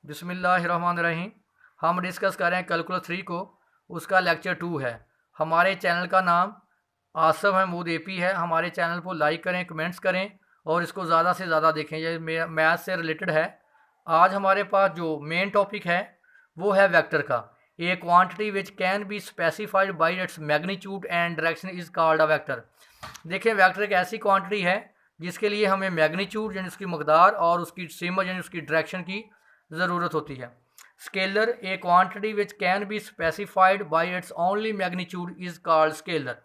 बिस्मिल्लाहिर्रहमानिर्रहीम। हम डिस्कस कर रहे हैं कैलकुलस 3 को, उसका लेक्चर 2 है। हमारे चैनल का नाम आसफ महमूद एपी है। हमारे चैनल को लाइक करें, कमेंट्स करें और इसको ज़्यादा से ज़्यादा देखें। ये मैथ से रिलेटेड है। आज हमारे पास जो मेन टॉपिक है वो है वेक्टर का। ए quantity which can be specified by its magnitude and direction is called a vector. देखिए, वेक्टर एक ऐसी क्वांटिटी है जिसके लिए हमें मैग्नीट्यूड यानी उसकी मकदार और उसकी सिमत यानी उसकी डायरेक्शन की ज़रूरत होती है। Scalar A quantity which can be specified by it's only magnitude is called scalar.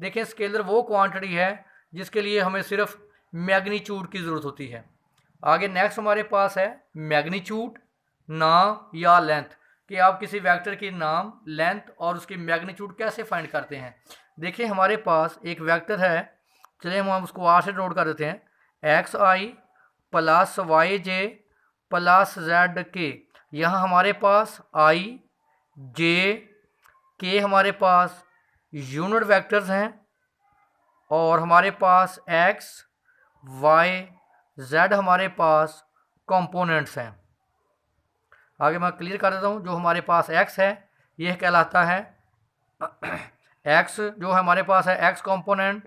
देखें, स्केलर वो क्वांटिटी है जिसके लिए हमें सिर्फ मैग्नीट्यूड की ज़रूरत होती है। आगे नेक्स्ट हमारे पास है मैग्नीट्यूड, नाम या लेंथ, कि आप किसी वेक्टर की नाम, लेंथ और उसकी मैग्नीट्यूड कैसे फाइंड करते हैं। देखिए, हमारे पास एक वेक्टर है, चलिए हम उसको आर से नोट कर देते हैं। X i plus y J plus Z के। यहाँ हमारे पास आई, जे, के हमारे पास यूनिट वेक्टर्स हैं और हमारे पास एक्स, वाई, जेड हमारे पास कंपोनेंट्स हैं। आगे मैं क्लियर कर देता हूँ। जो हमारे पास एक्स है यह कहलाता है एक्स जो हमारे पास है X component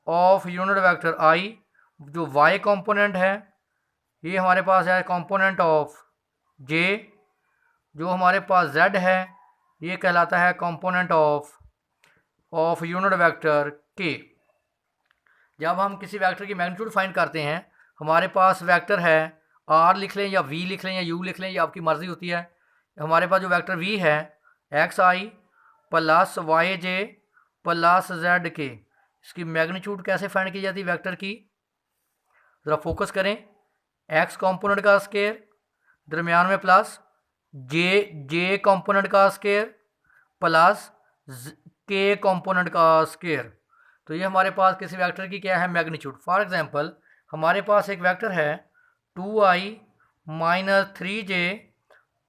of unit vector I. जो वाई कंपोनेंट है ये हमारे पास है कंपोनेंट ऑफ जे। जो हमारे पास जेड है ये कहलाता है कंपोनेंट ऑफ यूनिट वेक्टर के। जब हम किसी वेक्टर की मैग्नीट्यूड फाइंड करते हैं, हमारे पास वेक्टर है, आर लिख लें या वी लिख लें या यू लिख लें, ये आपकी मर्ज़ी होती है। हमारे पास जो वेक्टर वी है x i plus y J plus Z के, इसकी मैग्नीट्यूड कैसे फाइंड की जाती है वेक्टर की, ज़रा फोकस करें। एक्स कंपोनेंट का स्केयर, दरमियान में प्लस, जे कंपोनेंट का स्केयर प्लस के कंपोनेंट का स्केयर। तो ये हमारे पास किसी वेक्टर की क्या है, मैग्नीट्यूड। फॉर एग्जांपल हमारे पास एक वेक्टर है 2i minus 3j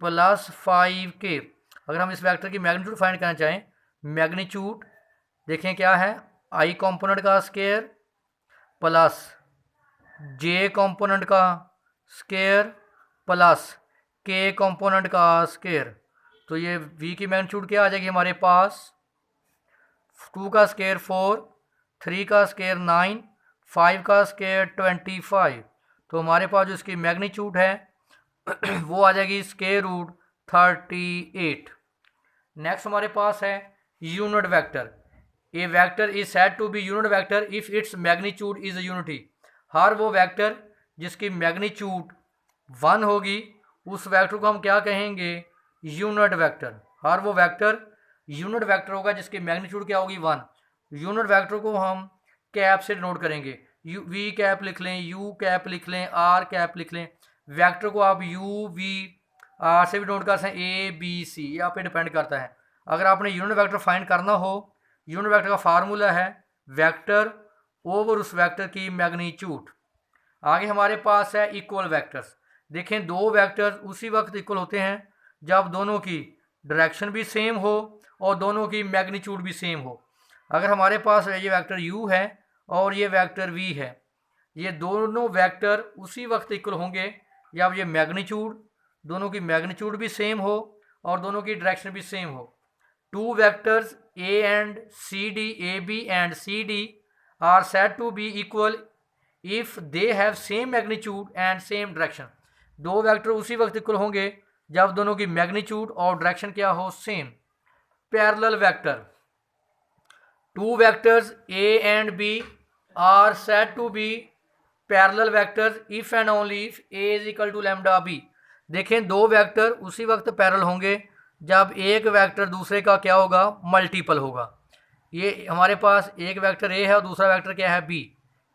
plus 5k। अगर हम इस वेक्टर की मैग्नीट्यूड फाइंड करना चाहें, मैग्नीट्यूड देखें क्या है, i कंपोनेंट का स्केयर प्लस जे कंपोनेंट का स्केयर प्लस के कंपोनेंट का स्केयर। तो ये v की मैग्नीट्यूड क्या आ जाएगी हमारे पास, 2 का स्केयर 4, 3 का स्केयर 9, 5 का स्केयर 25। तो हमारे पास जो इसकी मैग्नीट्यूड है वो आ जाएगी स्केयर रूट 38। नेक्स्ट हमारे पास है unit vector. A vector is said to be unit vector if its magnitude is unity. हर वो वेक्टर जिसकी मैग्नीट्यूड 1 होगी उस वेक्टर को हम क्या कहेंगे, यूनिट वेक्टर। हर वो वेक्टर यूनिट वेक्टर होगा जिसकी मैग्नीट्यूड क्या होगी, 1। यूनिट वेक्टर को हम कैप से डिनोट करेंगे, वी कैप लिख लें, यू कैप लिख लें, आर कैप लिख लें। वेक्टर को आप यू वी आर से भी डिनोट कर सकते हैं, ए बी सी, ये आप पे डिपेंड करता है। अगर आपने यूनिट वेक्टर फाइंड करना हो, यूनिट वेक्टर का फार्मूला है वेक्टर ओवर उस वेक्टर की मैग्नीट्यूड। आगे हमारे पास है इक्वल वेक्टर्स। देखें, दो वेक्टर्स उसी वक्त इक्वल होते हैं जब दोनों की डायरेक्शन भी सेम हो और दोनों की मैग्नीट्यूड भी सेम हो। अगर हमारे पास ये वेक्टर u है और ये वेक्टर v है, ये दोनों वेक्टर उसी वक्त इक्वल होंगे जब ये मैग्नीट्यूड, दोनों की मैग्नीट्यूड भी सेम हो और दोनों की डायरेक्शन भी सेम हो। Two vectors a and cd, ab and cd are said to be equal if they have same magnitude and same direction। दो वेक्टर उसी वक्त इक्वल होंगे जब दोनों की मैग्नीट्यूड और डायरेक्शन क्या हो, same. Parallel vector, two vectors a and b are said to be parallel vectors if and only if a is equal to lambda b। देखें, दो वेक्टर उसी वक्त पैरेलल होंगे जब एक वेक्टर दूसरे का क्या होगा, मल्टीपल होगा। ये हमारे पास एक वेक्टर a है और दूसरा वेक्टर क्या है, b।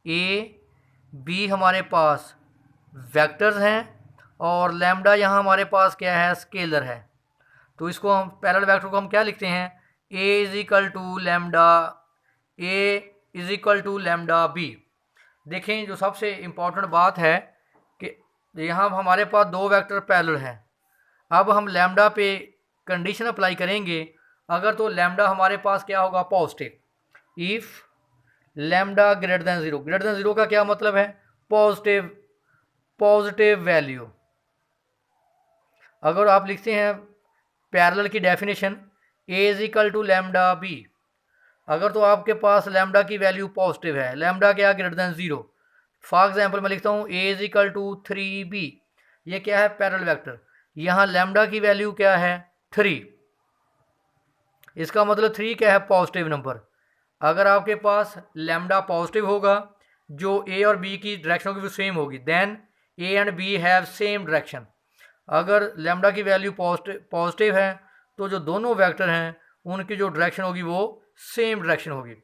a b हमारे पास वेक्टर्स हैं और लैम्डा यहाँ हमारे पास क्या है, स्केलर है। तो इसको हम पैरेलल वेक्टर को हम क्या लिखते हैं, a is equal to lambda a is equal to lambda b। देखें, जो सबसे इम्पोर्टेंट बात है कि यहाँ हमारे पास दो वेक्टर पैरेलल हैं। अब हम लैम्डा पे कंडीशन अप्लाई करेंगे। अगर तो लैम्डा हमारे पास क्या होगा, positive. If lambda greater than zero, greater than zero का क्या मतलब है, पॉजिटिव पॉजिटिव वैल्यू। अगर आप लिखते हैं पैरेलल की definition a is equal to lambda B, अगर तो आपके पास लैम्डा की वैल्यू पॉजिटिव है, लैम्डा क्या ग्रेटर देन 0। फॉर एग्जांपल मैं लिखता हूँ ए इज इक्वल टू 3b, ये क्या है पैरेलल वेक्टर। यहाँ लैम्डा की वैल्यू क्या है 3, इसका मतलब 3 क्या है पॉजिटिव नंबर। अगर आपके पास लैम्डा पॉजिटिव होगा, जो ए और बी की डायरेक्शन की सेम होगी, then a and b have same direction. अगर लैम्डा की वैल्यू पॉजिटिव है तो जो दोनों वेक्टर हैं उनकी जो डायरेक्शन होगी वो सेम डायरेक्शन होगी।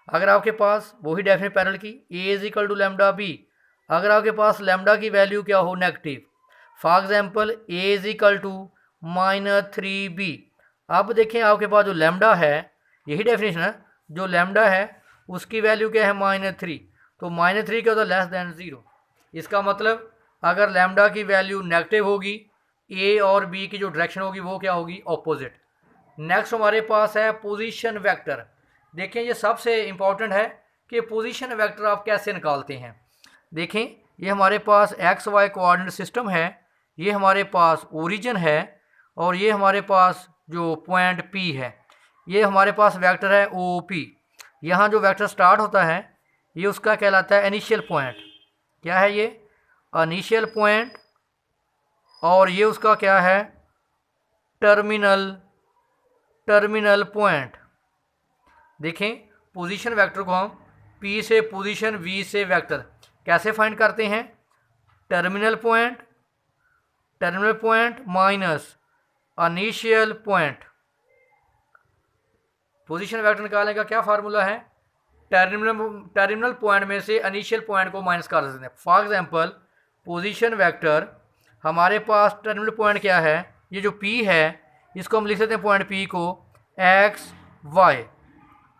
अगर आपके पास वही डेफिनेट पैरेलल की A is equal to lambda B, अगर आपके पास लैम्डा की वैल्यू क्या हो negative, for example A is equal to -3b। अब देखें आपके पास जो लैम्डा है, यही डेफिनेशन है, जो लैम्डा है उसकी वैल्यू क्या है -3, तो -3 क्या होता है लेस देन 0। इसका मतलब अगर लैम्डा की वैल्यू नेगेटिव होगी, ए और बी की जो डायरेक्शन होगी वो क्या होगी ऑपोजिट। नेक्स्ट हमारे पास है पोजीशन वेक्टर। देखें ये सबसे इंपॉर्टेंट है कि पोजीशन वेक्टर आप कैसे निकालते हैं। देखें ये हमारे पास एक्स वाई कोऑर्डिनेट सिस्टम है, ये हमारे पास ओरिजिन है और ये हमारे पास जो पॉइंट पी है, ये हमारे पास वेक्टर है ओ पी। यहाँ जो वेक्टर स्टार्ट होता है ये उसका कहलाता है इनिशियल पॉइंट। क्या है ये इनिशियल पॉइंट, और ये उसका क्या है टर्मिनल पॉइंट। देखें पोजीशन वेक्टर को हम P से पोजीशन, V से वेक्टर कैसे फाइंड करते हैं। Terminal point minus initial point. Position vector निकालने का क्या फार्मूला है, टर्मिनल पॉइंट में से इनिशियल पॉइंट को माइनस कर सकते हैं। फॉर एग्जांपल पोजीशन वेक्टर हमारे पास टर्मिनल पॉइंट क्या है, ये जो P है इसको हम लिख सकते हैं पॉइंट P को एक्स वाई।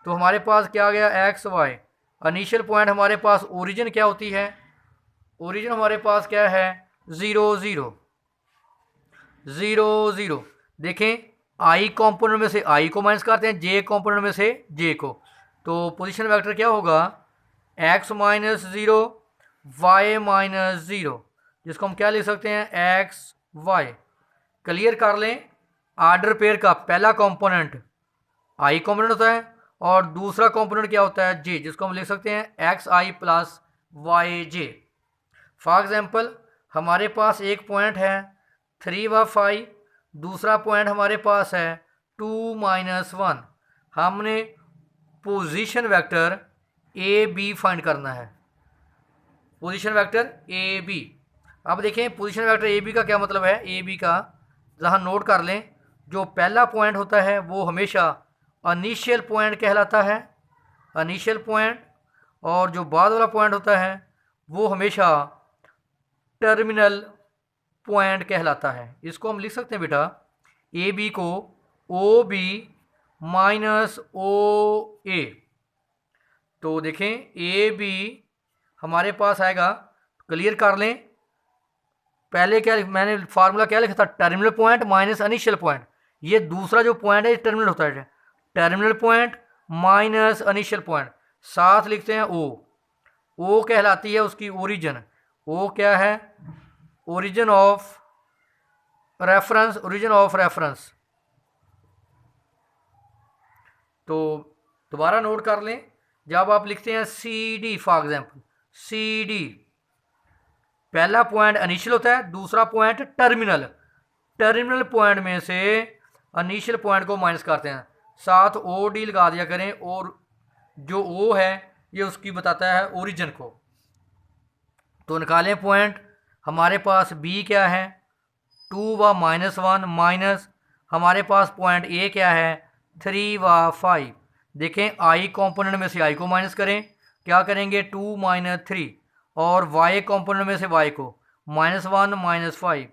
तो हमारे पास क्या आ गया एक्स वाई। इनिशियल पॉइंट हमारे पास ओरिजिन क्या होती है, ओरिजिन हमारे पास क्या है 0 0 0 0। देखें आई कंपोनेंट में से आई को माइनस करते हैं, जे कंपोनेंट में से जे को, तो पोजीशन वेक्टर क्या होगा x माइनस 0 वाई माइनस 0, जिसको हम क्या लिख सकते हैं एक्स वाई। क्लियर कर लें, आर्डर पेयर का पहला कंपोनेंट आई कंपोनेंट होता है और दूसरा कंपोनेंट क्या होता है जे, जिसको हम लिख सकते हैं x i plus y j. For example हमारे पास एक पॉइंट है 3 व 5, दूसरा पॉइंट हमारे पास है 2 - 1। हमने position vector a b find करना है, पोजीशन वेक्टर ए बी। अब देखें पोजीशन वेक्टर ए बी का क्या मतलब है, ए बी का जहाँ नोट कर लें, जो पहला पॉइंट होता है वो हमेशा इनिशियल पॉइंट कहलाता है, इनिशियल पॉइंट, और जो बाद वाला पॉइंट होता है वो हमेशा टर्मिनल पॉइंट कहलाता है। इसको हम लिख सकते हैं बेटा ए बी को ओ बी माइनस ओ ए। तो देखें ए बी हमारे पास आएगा, क्लियर कर लें, पहले क्या मैंने फार्मूला क्या लिखा था terminal point minus initial point. ये दूसरा जो पॉइंट है टर्मिनल होता है, terminal point minus initial point, साथ लिखते हैं ओ कहलाती है उसकी ओरिजिन। ओ क्या है ओरिजिन ऑफ रेफरेंस। तो दोबारा नोट कर लें, जब आप लिखते हैं c d, for example c d, पहला पॉइंट इनिशियल होता है, दूसरा पॉइंट टर्मिनल पॉइंट में से इनिशियल पॉइंट को माइनस करते हैं, साथ ओ डी लगा दिया करें, और जो ओ है ये उसकी बताता है ओरिजिन को। तो निकालें पॉइंट, हमारे पास बी क्या है 2 व -1 माइनस हमारे पास पॉइंट ए क्या है 3 व 5। देखें आई कंपोनेंट में से आई को माइनस करें, क्या करेंगे 2 - 3, और y कंपोनेंट में से y को -1 - 5,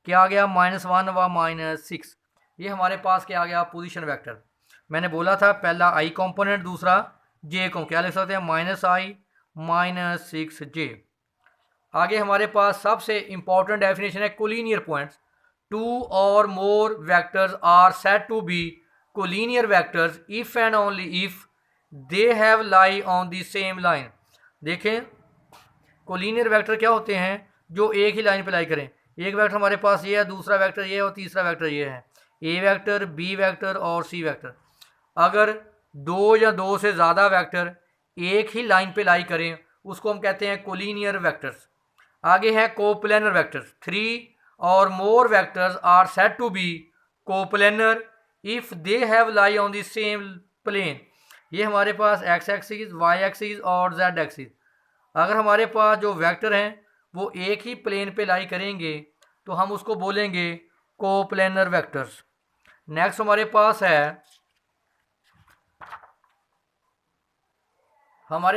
क्या आ गया -1 व -6। ये हमारे पास क्या आ गया पोजीशन वेक्टर। मैंने बोला था पहला i कंपोनेंट, दूसरा j को, क्या लिख सकते हैं -i -6j। आगे हमारे पास सबसे इंपॉर्टेंट डेफिनेशन है कोलिनियर पॉइंट्स। 2 और more vectors are said to be collinear vectors if and only if they have lie on the same line. देखें कोलिनियर वेक्टर क्या होते हैं, जो एक ही लाइन पे लाई करें। एक वेक्टर हमारे पास ये है, दूसरा वेक्टर ये है और तीसरा वेक्टर ये है, ए वेक्टर, बी वेक्टर और सी वेक्टर। अगर दो या दो से ज़्यादा वेक्टर एक ही लाइन पे लाई करें उसको हम कहते हैं कोलिनियर वेक्टर्स। आगे है कोप्लेनर वेक्टर्स। 3 और more vectors are said to be coplanar if they have lie on the same plane. ये हमारे पास एक्स एक्सिस, वाई एक्सिस और जेड एक्सिस। अगर हमारे पास जो वेक्टर हैं वो एक ही प्लेन पे लाई करेंगे तो हम उसको बोलेंगे कोप्लेनर वेक्टर्स। नेक्स्ट हमारे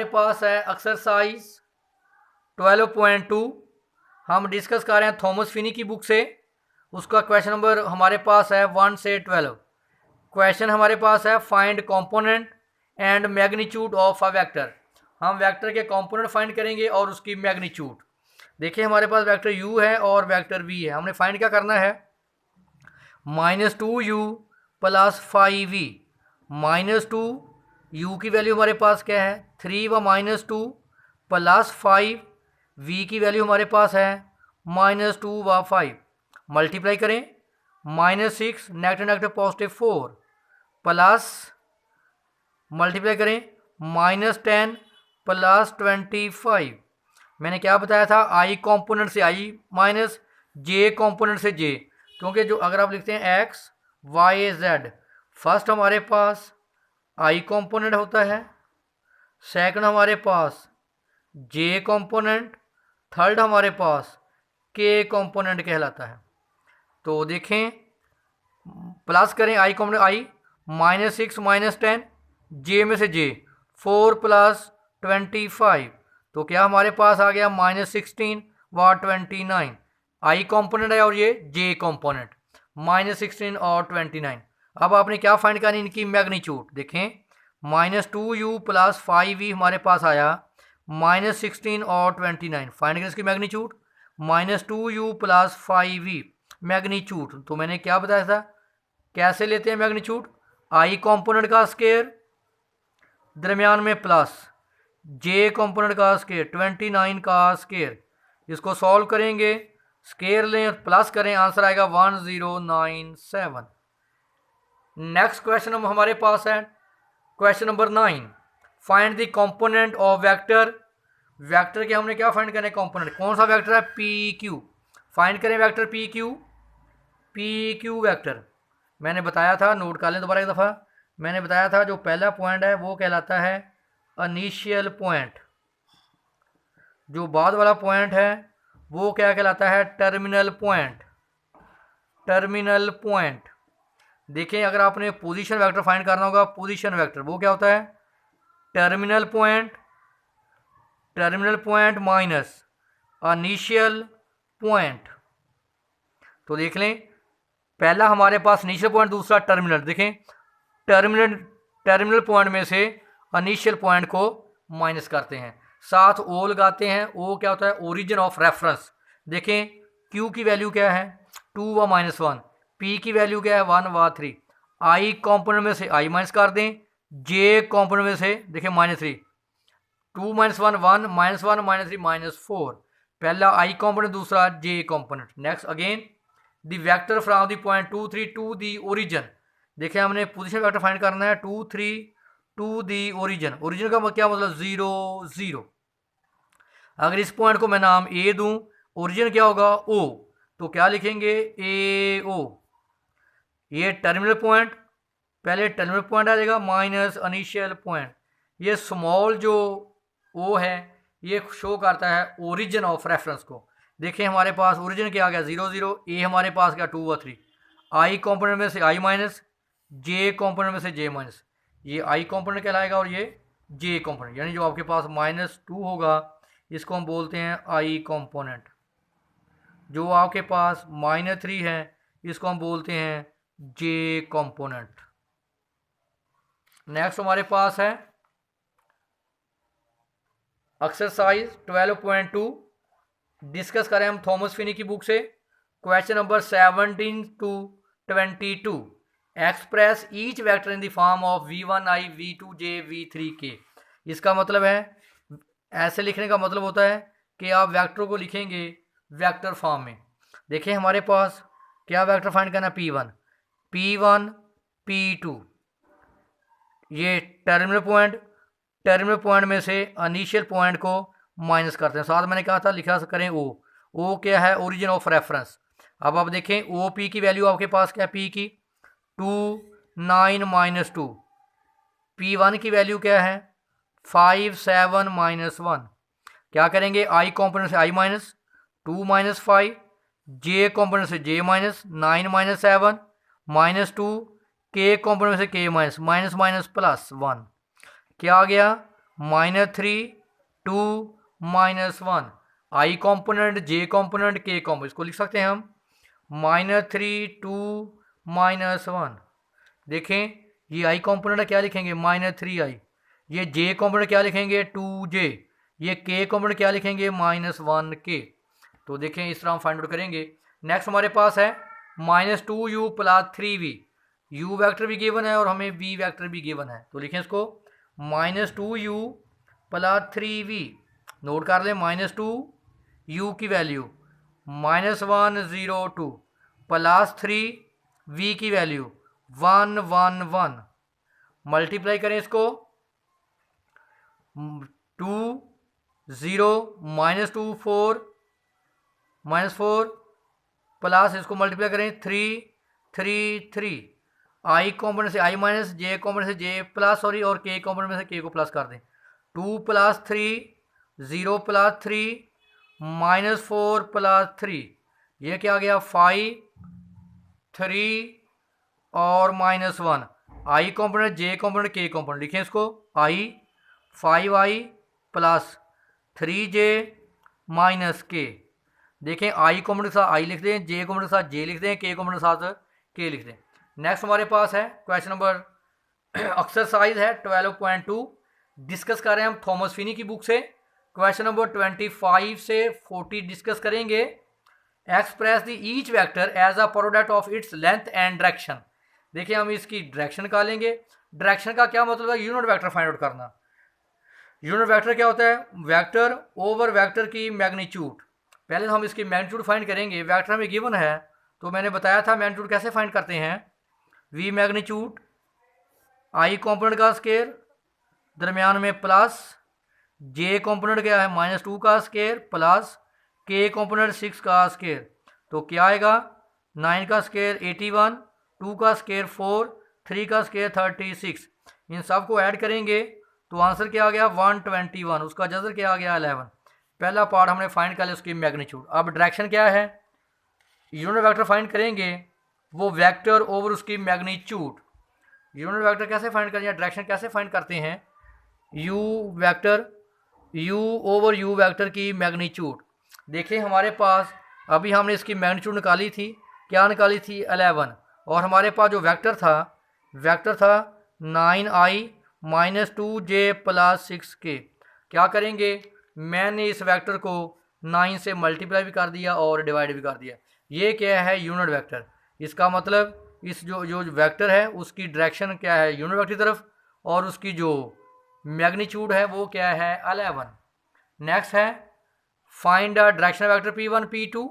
पास है एक्सरसाइज 12.2। हम डिस्कस कर रहे हैं थॉमस फिनी की बुक से। उसका क्वेश्चन नंबर हमारे पास है 1 से 12। क्वेश्चन हमारे पास है find component and magnitude of a vector. हम वेक्टर के कंपोनेंट फाइंड करेंगे और उसकी मैग्नीट्यूड। देखिए हमारे पास वेक्टर u है और वेक्टर v है। हमने फाइंड क्या करना है, -2u + 5v। -2u की वैल्यू हमारे पास क्या है 3 व -2 + 5 v की वैल्यू हमारे पास है -2 व 5। मल्टीप्लाई करें, -6 negative negative positive 4 plus multiply करें -10 + 25। मैंने क्या बताया था, आई कॉम्पोनेंट से आई माइनस जे कॉम्पोनेंट से जे। क्योंकि जो अगर आप लिखते हैं एक्स वाई जेड, फर्स्ट हमारे पास आई कॉम्पोनेंट होता है, सेकंड हमारे पास जे कॉम्पोनेंट, थर्ड हमारे पास के कॉम्पोनेंट कहलाता है। तो देखें, प्लस करें आई कॉम्पोनेंट आई, -6 -10 जे में से जे 4 + 25, तो क्या हमारे पास आ गया -16 व 29। आई कॉम्पोनेंट है और ये जे कॉम्पोनेंट, -16 और 29। अब आपने क्या फाइंड करनी, इनकी मैग्नीट्यूड। देखें -2u + 5v हमारे पास आया, -16 और 29। फाइंड करें इसकी मैग्नीट्यूड, -2u + 5v मैग्नीट्यूड। तो मैंने क्या बताया था, कैसे लेते हैं मैग्नीट्यूड, आई कॉम्पोनेंट का स्क्वायर दरमियान में प्लस जे कॉम्पोनेंट का स्क्वायर 29 का स्क्वायर। इसको सॉल्व करेंगे, स्क्वायर लें प्लस करें, आंसर आएगा 1097। नेक्स्ट क्वेश्चन हमारे पास है question number 9। Find the component of vector. Vector के हमने क्या फाइंड करना है, कंपोनेंट। कौन सा वेक्टर है, पी क्यू। फाइंड करें वेक्टर पी क्यू वेक्टर। मैंने बताया था, नोट कर लें दोबारा एक दफ़ा। मैंने बताया था जो पहला पॉइंट है वो कहलाता है इनिशियल पॉइंट, जो बाद वाला पॉइंट है वो क्या कहलाता है, टर्मिनल पॉइंट। टर्मिनल पॉइंट देखें, अगर आपने पोजीशन वेक्टर फाइंड करना होगा, पोजीशन वेक्टर वो क्या होता है, terminal point minus initial point. तो देख लें, पहला हमारे पास इनिशियल पॉइंट, दूसरा टर्मिनल। देखें टर्मिनल पॉइंट में से इनिशियल पॉइंट को माइनस करते हैं, साथ ओ लगाते हैं। ओ क्या होता है, ओरिजिन ऑफ रेफरेंस। देखें क्यू की वैल्यू क्या है 2 व -1, पी की वैल्यू क्या है 1 व 3। आई कॉम्पोनेंट में से आई माइनस कर दें, जे कॉम्पोनेंट में से देखें -3, 2 - 1 1 -1 -3 -4। पहला आई कॉम्पोनेंट, दूसरा J component. Next again the vector from the point 2 3 to the origin. देखें हमने पोजीशन वेक्टर फाइंड करना है 2 3 टू दी ओरिजिन। ओरिजिन का क्या मतलब 0 0। अगर इस पॉइंट को मैं नाम ए दूं, ओरिजिन क्या होगा ओ, तो क्या लिखेंगे ए ओ। ये टर्मिनल पॉइंट, पहले टर्मिनल पॉइंट आ जाएगा माइनस इनिशियल पॉइंट। ये स्मॉल जो ओ है ये शो करता है ओरिजिन ऑफ रेफरेंस को। देखें हमारे पास ओरिजिन क्या आ गया 0 0, ए हमारे पास क्या 2 व 3। आई कॉम्पोनेंट में से आई माइनस, जे कॉम्पोनेंट में से जे माइनस। ये आई कॉम्पोनेंट कहलाएगा और ये जे कॉम्पोनेंट, यानी जो आपके पास -2 होगा इसको हम बोलते हैं आई कॉम्पोनेंट। जो आपके पास -3 है इसको हम बोलते हैं जे कॉम्पोनेंट। नेक्स्ट हमारे पास है एक्सरसाइज 12.2। डिस्कस करें हम थॉमस फिनी की बुक से। Question number 17 to 22। Express each vector in the form of v1i v2j v3k। इसका मतलब है, ऐसे लिखने का मतलब होता है कि आप वेक्टर को लिखेंगे वेक्टर फॉर्म में। देखिए हमारे पास क्या वेक्टर फाइंड करना, P1 P2, ये टर्मिनल पॉइंट में से इनिशियल पॉइंट को माइनस करते हैं। साथ मैंने कहा था लिखा करें ओ क्या है, ओरिजिन ऑफ रेफरेंस। अब आप देखें ओ पी की वैल्यू आपके पास क्या है, पी की 2 9 -2, P1 की वैल्यू क्या है 5 7 -1। क्या करेंगे, आई कॉम्पोनेंट से आई माइनस 2 -5, जे कॉम्पोनेंट से जे माइनस 9 -7 -2, के कॉम्पोनेंट से के माइनस माइनस माइनस +1। क्या आ गया -3 2 -1। आई कॉम्पोनेंट, जे कॉम्पोनेंट, के कॉम्पोनेंट, इसको लिख सकते हैं हम -3 2 -1। देखें ये आई कॉम्पोनेंट क्या लिखेंगे -3i, ये जे कॉम्पोनेंट क्या लिखेंगे 2j, ये के कॉम्पोनेंट क्या लिखेंगे -1k। तो देखें इस तरह हम फाइंड आउट करेंगे। नेक्स्ट हमारे पास है -2u + 3v, u वेक्टर भी गिवन है और हमें v वेक्टर भी गिवन है। तो लिखें इसको -2u + 3v, नोट कर लें -2u की वैल्यू -1 0 2 + 3v की वैल्यू 1 1 1। मल्टीप्लाई करें इसको 2 0 -2 4 -4 प्लस इसको मल्टीप्लाई करें 3 3 3। आई कॉम्पोनेंट से आई माइनस, जे कॉम्पोनेंट से जे प्लस सॉरी, और के कॉम्पोनेंट में से के को प्लस कर दें। 2 + 3 0 + 3 -4 + 3, ये क्या आ गया 5 3 और -1। आई कॉम्पोनेंट, जे कॉम्पोनेंट, के कॉम्पोनेंट, लिखें इसको आई 5i + 3j -k। देखें आई कॉम्पोनेंट के साथ आई लिख दें, जे कॉम्पोनेंट के साथ जे लिख दें, के कॉम्पोनेंट के साथ के लिख दें। नेक्स्ट हमारे पास है क्वेश्चन नंबर एक्सरसाइज है 12.2, डिस्कस कर रहे हैं हम थॉमस फिनी की बुक से। क्वेश्चन नंबर 25 से 40 डिस्कस करेंगे। Express the each vector as a product of its length and direction. देखिए हम इसकी डायरेक्शन निकालेंगे। डायरेक्शन का क्या मतलब है, यूनिट वेक्टर फाइंड आउट करना। यूनिट वेक्टर क्या होता है, वेक्टर ओवर वेक्टर की मैग्नीट्यूड। पहले तो हम इसकी मैग्नीट्यूड फाइंड करेंगे। वेक्टर में गिवन है तो मैंने बताया था मैग्नीट्यूड कैसे फाइंड करते हैं, वी मैग्नीट्यूड आई कॉम्पोनेंट का स्केयर दरमियान में प्लस, जे कॉम्पोनेंट क्या है -2 का स्केयर प्लस के कॉम्पोनेंट 6 का स्केयर। तो क्या आएगा 9 का स्केयर 81, 2 का स्केयर 4, 3 का स्केयर 36। इन सब को ऐड करेंगे तो आंसर क्या आ गया 121, उसका जज़र क्या आ गया 11। पहला पार्ट हमने फाइंड कर लिया उसकी मैग्नीट्यूड। अब डायरेक्शन क्या है, यूनिट वेक्टर फाइंड करेंगे वो वेक्टर ओवर उसकी मैग्नीट्यूड। यूनिट वेक्टर कैसे फाइंड करें या डायरेक्शन कैसे फाइंड करते हैं, you vector you over you vector की मैग्नीट्यूड। देखिए हमारे पास अभी हमने इसकी मैग्नीट्यूड निकाली थी, क्या निकाली थी 11, और हमारे पास जो वेक्टर था 9i -2j + 6k। क्या करेंगे, मैंने इस वेक्टर को 9 से मल्टीप्लाई भी कर दिया और डिवाइड भी कर दिया। ये क्या है यूनिट वेक्टर। इसका मतलब इस जो वेक्टर है उसकी डायरेक्शन क्या है यूनिट वेक्टर की तरफ, और उसकी जो मैग्नीट्यूड है वो क्या है 11। नेक्स्ट है find the direction vector P1 P2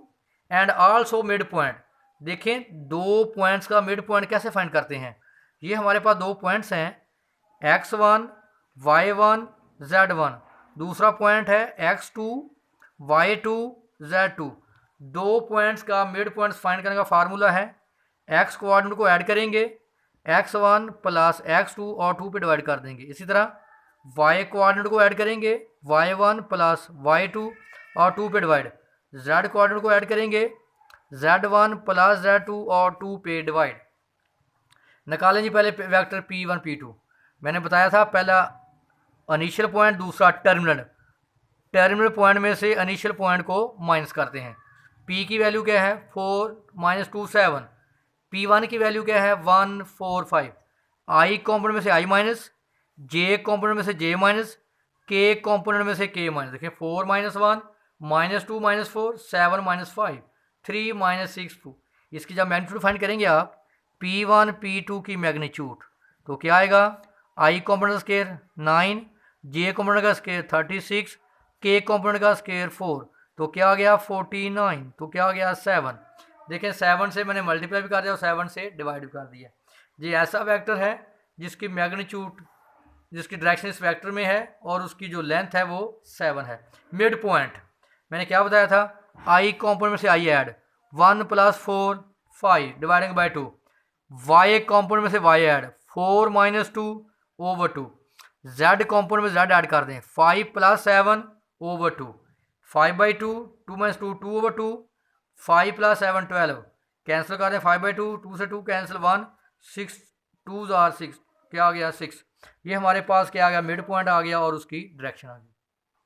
and also mid point. देखें दो पॉइंट्स का मिड पॉइंट कैसे फाइंड करते हैं। ये हमारे पास दो पॉइंट्स हैं x1 y1 z1, दूसरा पॉइंट है x2 y2 z2। दो पॉइंट्स का मिड पॉइंट्स फाइंड करने का फार्मूला है x कोऑर्डिनेट को ऐड करेंगे x1 + x2 और 2 पे डिवाइड कर देंगे। इसी तरह y कोऑर्डिनेट को ऐड करेंगे y1 + y2 और 2 पे डिवाइड। z कोऑर्डिनेट को ऐड करेंगे z1 + z2 और 2 पे डिवाइड। निकालें जी पहले वेक्टर P1 P2। मैंने बताया था पहला इनिशियल पॉइंट, दूसरा टर्मिनल पॉइंट में से इनिशियल पॉइंट को माइनस करते हैं। P की वैल्यू क्या है 4 -2 7, P1 की वैल्यू क्या है 1 4 5। आई कॉम्पोनेंट में से आई माइनस, जे कॉम्पोनेंट में से जे माइनस, के कॉम्पोनेंट में से के माइनस। देखिए 4 -1 -2 -4 7 -5 3 -6 2। इसकी जब मैग्नीट्यूड फाइंड करेंगे आप P1 P2 की मैग्नीट्यूड तो क्या आएगा, आई कॉम्पोनेंट का स्केयर 9, जे कॉम्पोनेंट का स्केयर 36, के कॉम्पोनेंट का स्केयर 4। तो क्या आ गया 49, तो क्या आ गया 7। देखें 7 से मैंने मल्टीप्लाई भी कर दिया और 7 से डिवाइड भी कर दिया। ये ऐसा वेक्टर है जिसकी मैग्नीट्यूड, जिसकी डायरेक्शन इस वेक्टर में है और उसकी जो लेंथ है वो 7 है। मिड पॉइंट मैंने क्या बताया था, आई कॉम्पोनेंट में से i add 1 + 4 5 dividing by 2, y component में से वाई ऐड 4 - 2 / 2, जेड कॉम्पोनेंट में जेड ऐड कर दें 5 + 7 / 2, 5/2 2 - 2 2 / 2, 5 + 7 12 कैंसिल कर दें 5/2 2 से 2 कैंसिल 1 6 2 * 6 क्या आ गया 6। ये हमारे पास क्या आ गया मिड पॉइंट आ गया और उसकी डायरेक्शन आ गई।